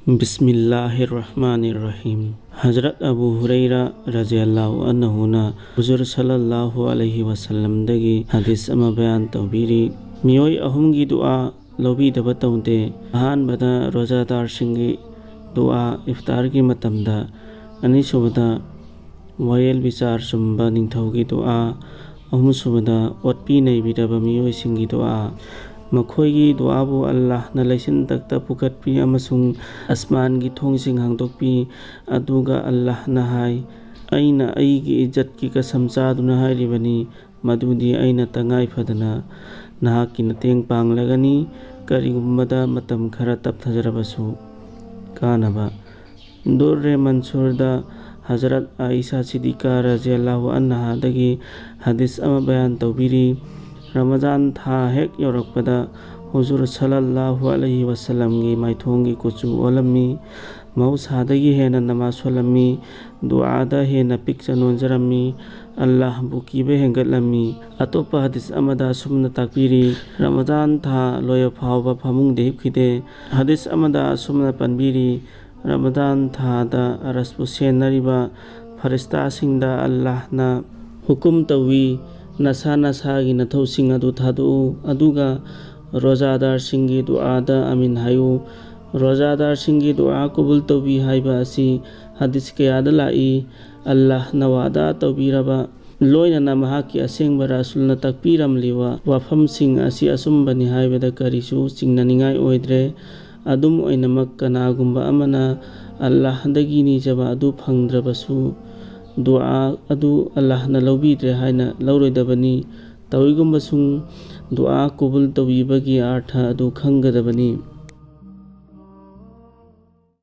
بسم اللہ الرحمن الرحیم۔ حضرت ابو ہریرہ رضی اللہ عنہ حضور صلی اللہ علیہ وسلم دگی حدیث اما بیان توبیری میوئی اہمگی دعا لوبیدبا تودے اہانبدا روزہ دارسنگی دعا افطار کی متمدا انیسوبدا وائل بچار سمبا ننگتھوگی دعا اہمسوبدا اوتپی نیبیدبا میوئی سنگی دعا مکھوئی دعابو اللہ نا لیسن تکتا پکتپی امسنگ اسمان کی تھونگسنگ ہانگتوکپی ادوگا اللہ نا ہائی اینا ایگی عزت کی قسم چادونا ہائیریبنی مدودی اینا تنگائی فدنا نہاکی نتینگ پانگ لگنی کریگمبدا متم کھرا تب تھجربسو کانبا در منصور دا حضرت عائشہ صدیقہ رضی اللہ عنہا دگی حدیث اما بیان توبیری رمضان تھا ہیک یورکپدا حضور صلی اللہ علیہ وسلم کی مائتھونگی کچو اولمی موسادگی ہے نماز ولمی دعادا ہے پک چنونجرمی اللہ بوکیبے ہے گلمی اتوپا حدیث امدا سمنا تکبیری رمضان تھا لویا پھاوبا پھمونگ دیب کھیدے حدیث امدا سمنا پنبیری رمضان تھا دا رسپو سینریبا فرشتہ سنگدا اللہ نا حکم توی نسا نساگی نتھو سنگ ادو تھادو ادوگا روزہ دار سنگی دعا دا امین ہائیو روزہ دار سنگی دعا قبول توبی ہائیبا اسی حدیث کے یاد لائی اللہ نوادا توبیربا لوئنا نمہا کی اسنگ براسولنا تکبیرم لیوا وفم سنگ اسی اسم بنی ہائیبا دا کریشو سنگ ننگائی اویدرے ادم اوینمک کناگمبا امنا اللہ دگینی جبا ادو پھنگدربسو دعا ادو اللہ نا لوبیدرے ہائینا لوریدبنی تویگمبسنگ دعا قبول توبیبگی آٹھا ادو کھنگدبنی